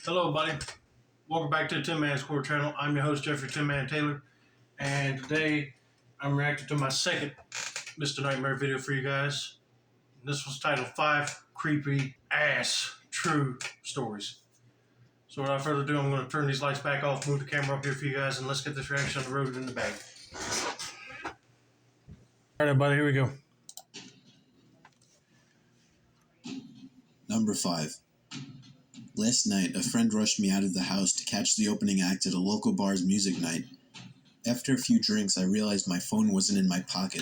Hello, buddy. Welcome back to the Tin Man Score channel. I'm your host, Jeffrey Tin Man Taylor, and today I'm reacting to my second Mr. Nightmare video for you guys. This was titled 5 Creepy Ass True Stories. So without further ado, I'm going to turn these lights back off, move the camera up here for you guys, and let's get this reaction on the road in the bag. All right, buddy, here we go. Number 5. Last night, a friend rushed me out of the house to catch the opening act at a local bar's music night. After a few drinks, I realized my phone wasn't in my pocket.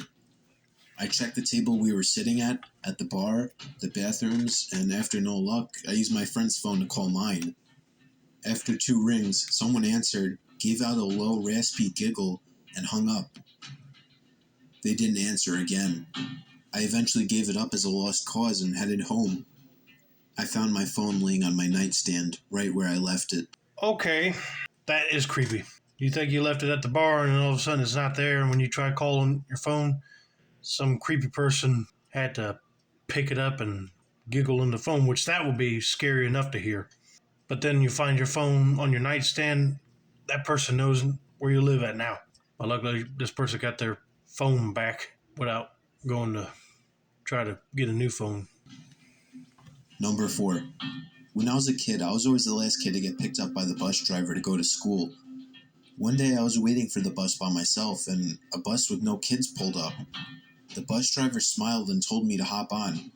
I checked the table we were sitting at the bar, the bathrooms, and after no luck, I used my friend's phone to call mine. After 2 rings, someone answered, gave out a low, raspy giggle, and hung up. They didn't answer again. I eventually gave it up as a lost cause and headed home. I found my phone laying on my nightstand, right where I left it. Okay, that is creepy. You think you left it at the bar and all of a sudden it's not there, and when you try calling your phone, some creepy person had to pick it up and giggle in the phone, which that would be scary enough to hear. But then you find your phone on your nightstand, that person knows where you live at now. But luckily, this person got their phone back without going to try to get a new phone. Number 4. When I was a kid, I was always the last kid to get picked up by the bus driver to go to school. One day I was waiting for the bus by myself, and a bus with no kids pulled up. The bus driver smiled and told me to hop on.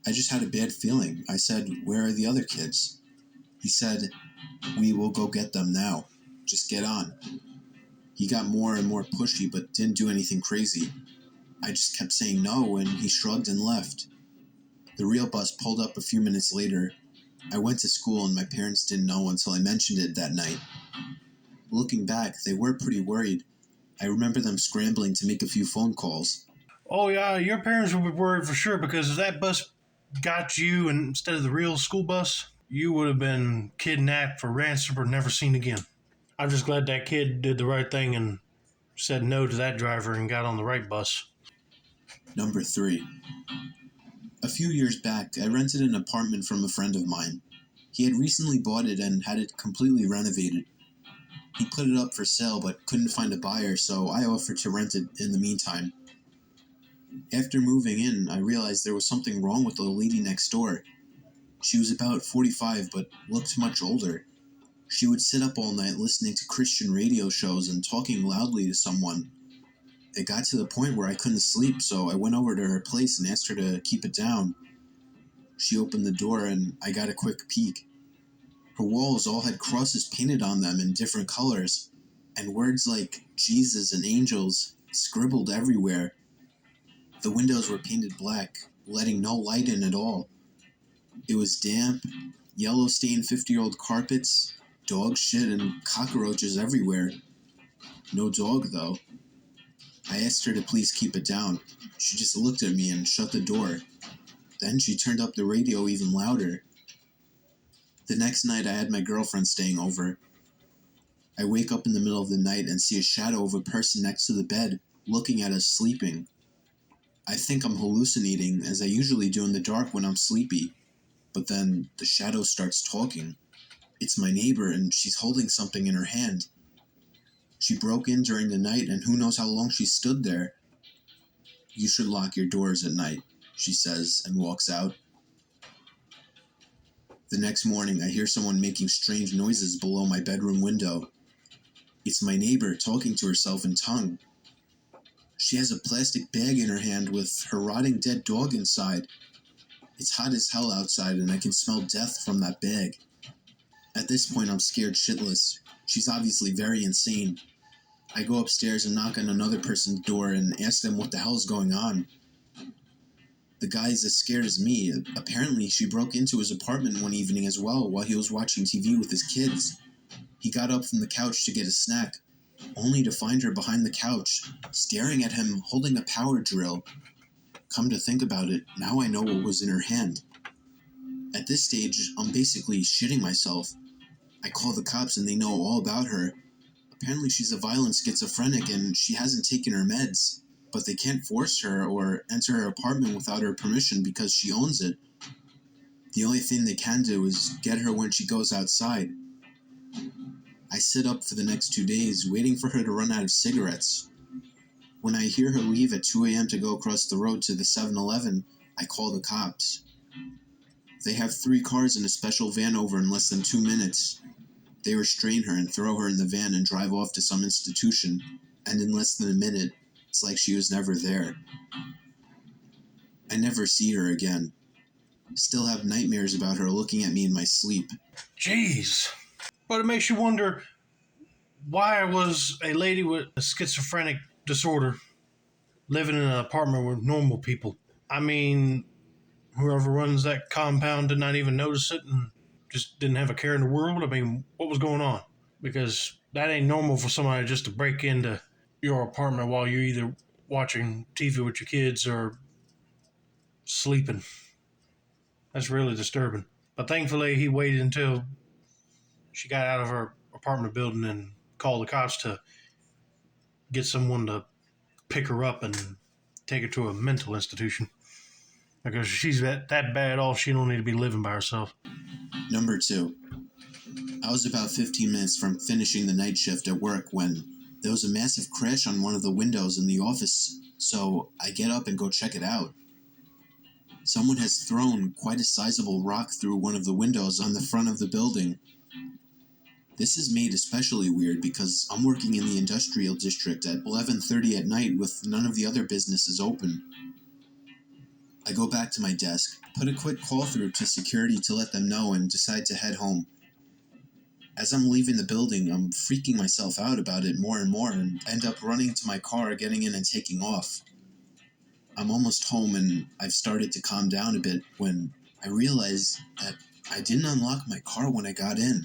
I just had a bad feeling. I said, "Where are the other kids?" He said, "We will go get them now. Just get on." He got more and more pushy, but didn't do anything crazy. I just kept saying no, and he shrugged and left. The real bus pulled up a few minutes later. I went to school and my parents didn't know until I mentioned it that night. Looking back, they were pretty worried. I remember them scrambling to make a few phone calls. Oh yeah, your parents would be worried for sure, because if that bus got you and instead of the real school bus, you would have been kidnapped for ransom or never seen again. I'm just glad that kid did the right thing and said no to that driver and got on the right bus. Number 3. A few years back, I rented an apartment from a friend of mine. He had recently bought it and had it completely renovated. He put it up for sale but couldn't find a buyer, so I offered to rent it in the meantime. After moving in, I realized there was something wrong with the lady next door. She was about 45 but looked much older. She would sit up all night listening to Christian radio shows and talking loudly to someone. It got to the point where I couldn't sleep, so I went over to her place and asked her to keep it down. She opened the door and I got a quick peek. Her walls all had crosses painted on them in different colors, and words like Jesus and angels scribbled everywhere. The windows were painted black, letting no light in at all. It was damp, yellow-stained 50-year-old carpets, dog shit, and cockroaches everywhere. No dog, though. I asked her to please keep it down. She just looked at me and shut the door. Then she turned up the radio even louder. The next night I had my girlfriend staying over. I wake up in the middle of the night and see a shadow of a person next to the bed, looking at us sleeping. I think I'm hallucinating, as I usually do in the dark when I'm sleepy. But then the shadow starts talking. It's my neighbor, and she's holding something in her hand. She broke in during the night, and who knows how long she stood there. "You should lock your doors at night," she says, and walks out. The next morning, I hear someone making strange noises below my bedroom window. It's my neighbor talking to herself in tongue. She has a plastic bag in her hand with her rotting dead dog inside. It's hot as hell outside, and I can smell death from that bag. At this point, I'm scared shitless. She's obviously very insane. I go upstairs and knock on another person's door and ask them what the hell is going on. The guy is as scared as me. Apparently, she broke into his apartment one evening as well while he was watching TV with his kids. He got up from the couch to get a snack, only to find her behind the couch, staring at him, holding a power drill. Come to think about it, now I know what was in her hand. At this stage, I'm basically shitting myself. I call the cops and they know all about her. Apparently she's a violent schizophrenic and she hasn't taken her meds, but they can't force her or enter her apartment without her permission because she owns it. The only thing they can do is get her when she goes outside. I sit up for the next 2 days, waiting for her to run out of cigarettes. When I hear her leave at 2 a.m. to go across the road to the 7-Eleven, I call the cops. They have 3 cars and a special van over in less than 2 minutes. They restrain her and throw her in the van and drive off to some institution, and in less than a minute, it's like she was never there. I never see her again. Still have nightmares about her looking at me in my sleep. Jeez. But it makes you wonder, why was a lady with a schizophrenic disorder living in an apartment with normal people? I mean, whoever runs that compound did not even notice it and just didn't have a care in the world. I mean, what was going on? Because that ain't normal for somebody just to break into your apartment while you're either watching TV with your kids or sleeping. That's really disturbing. But thankfully, he waited until she got out of her apartment building and called the cops to get someone to pick her up and take her to a mental institution. Because she's that bad off, she don't need to be living by herself. Number 2. I was about 15 minutes from finishing the night shift at work when there was a massive crash on one of the windows in the office, so I get up and go check it out. Someone has thrown quite a sizable rock through one of the windows on the front of the building. This is made especially weird because I'm working in the industrial district at 11:30 at night with none of the other businesses open. I go back to my desk, put a quick call through to security to let them know, and decide to head home. As I'm leaving the building, I'm freaking myself out about it more and more and end up running to my car, getting in and taking off. I'm almost home and I've started to calm down a bit when I realize that I didn't unlock my car when I got in.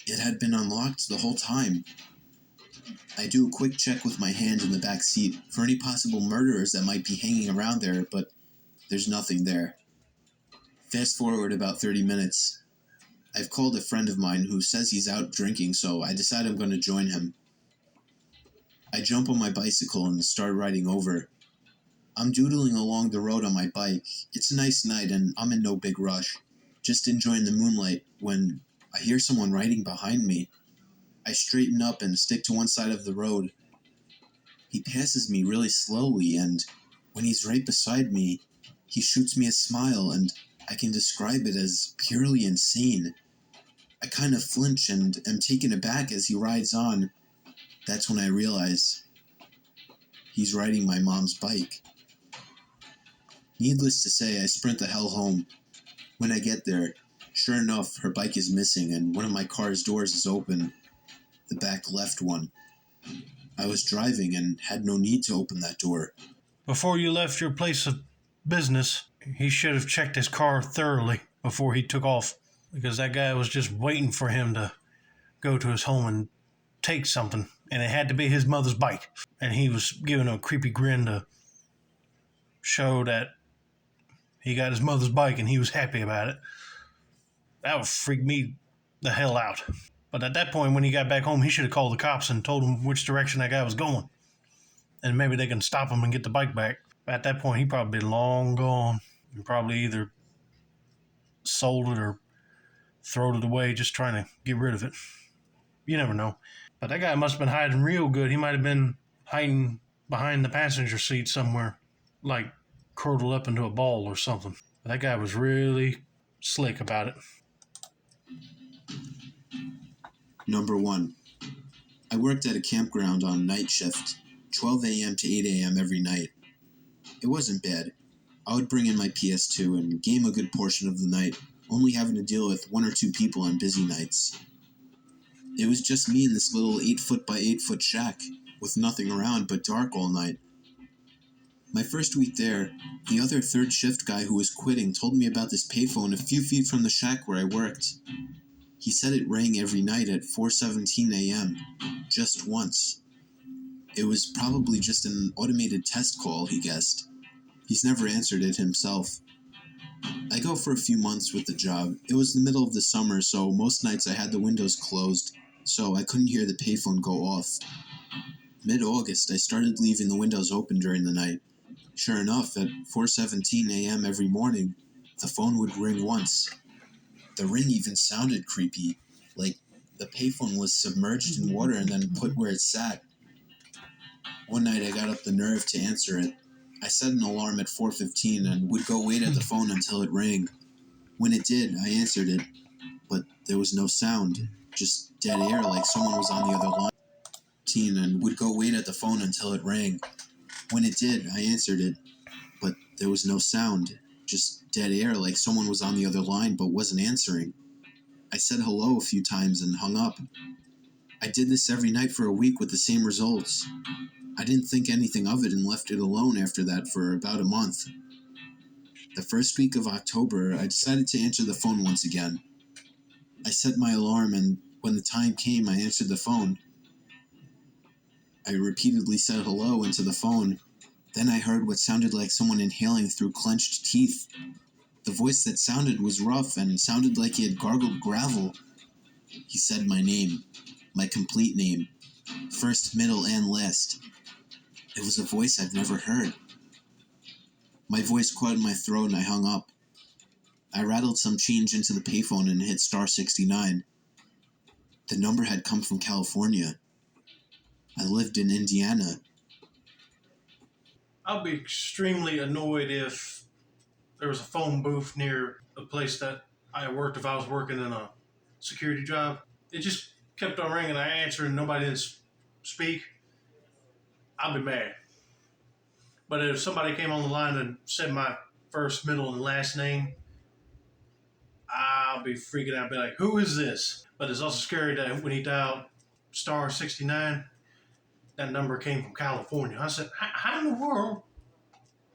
It had been unlocked the whole time. I do a quick check with my hand in the back seat for any possible murderers that might be hanging around there, but there's nothing there. Fast forward about 30 minutes. I've called a friend of mine who says he's out drinking, so I decide I'm going to join him. I jump on my bicycle and start riding over. I'm doodling along the road on my bike. It's a nice night and I'm in no big rush, just enjoying the moonlight when I hear someone riding behind me. I straighten up and stick to one side of the road. He passes me really slowly, and when he's right beside me, he shoots me a smile, and I can describe it as purely insane. I kind of flinch and am taken aback as he rides on. That's when I realize he's riding my mom's bike. Needless to say, I sprint the hell home. When I get there, sure enough, her bike is missing and one of my car's doors is open. The back left one. I was driving and had no need to open that door. Before you left your place of business, he should have checked his car thoroughly before he took off, because that guy was just waiting for him to go to his home and take something, and it had to be his mother's bike. And he was giving a creepy grin to show that he got his mother's bike and he was happy about it. That would freak me the hell out. But at that point, when he got back home, he should have called the cops and told them which direction that guy was going. And maybe they can stop him and get the bike back. At that point, he'd probably be long gone. And probably either sold it or thrown it away, just trying to get rid of it. You never know. But that guy must have been hiding real good. He might have been hiding behind the passenger seat somewhere, like curled up into a ball or something. But that guy was really slick about it. Number 1. I worked at a campground on night shift, 12 a.m. to 8 a.m. every night. It wasn't bad. I would bring in my PS2 and game a good portion of the night, only having to deal with 1 or 2 people on busy nights. It was just me in this little 8-foot by 8-foot shack, with nothing around but dark all night. My first week there, the other third shift guy who was quitting told me about this payphone a few feet from the shack where I worked. He said it rang every night at 4:17 a.m., just once. It was probably just an automated test call, he guessed. He's never answered it himself. I go for a few months with the job. It was the middle of the summer, so most nights I had the windows closed, so I couldn't hear the payphone go off. Mid-August, I started leaving the windows open during the night. Sure enough, at 4:17 a.m. every morning, The phone would ring once. The ring even sounded creepy, like the payphone was submerged in water and then put where it sat. One night I got up the nerve to answer it. I set an alarm at 4:15 and would go wait at the phone until it rang. When it did, I answered it, but there was no sound, just dead air like someone was on the other line. And would go wait at the phone until it rang. When it did, I answered it, but there was no sound, just dead air like someone was on the other line but wasn't answering. I said hello a few times and hung up. I did this every night for a week with the same results. I didn't think anything of it and left it alone after that for about a month. The first week of October, I decided to answer the phone once again. I set my alarm, and when the time came, I answered the phone. I repeatedly said hello into the phone. Then I heard what sounded like someone inhaling through clenched teeth. The voice that sounded was rough and sounded like he had gargled gravel. He said my name, my complete name, first, middle, and last. It was a voice I've never heard. My voice caught in my throat and I hung up. I rattled some change into the payphone and hit star 69. The number had come from California. I lived in Indiana. I'll be extremely annoyed if there was a phone booth near the place that I worked if I was working in a security job. It just kept on ringing. I answered and nobody didn't speak. I'll be mad. But if somebody came on the line and said my first, middle, and last name, I'll be freaking out. Be like, who is this? But it's also scary that when he dialed star 69, that number came from California. I said, how in the world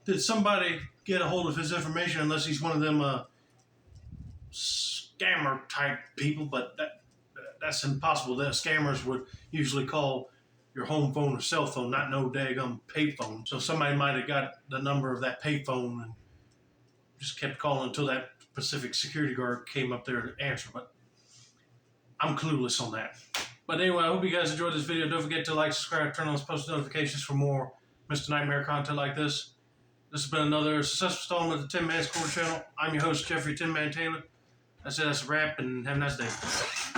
did somebody get a hold of his information unless he's one of them scammer type people? But that's impossible. That scammers would usually call your home phone or cell phone, not no daggum payphone. So somebody might have got the number of that payphone and just kept calling until that specific security guard came up there to answer. But I'm clueless on that. But anyway, I hope you guys enjoyed this video. Don't forget to like, subscribe, turn on those post notifications for more Mr. Nightmare content like this. This has been another successful installment of the Tin Man's Corner channel. I'm your host, Jeffrey Tin Man Taylor. That's a wrap, and have a nice day.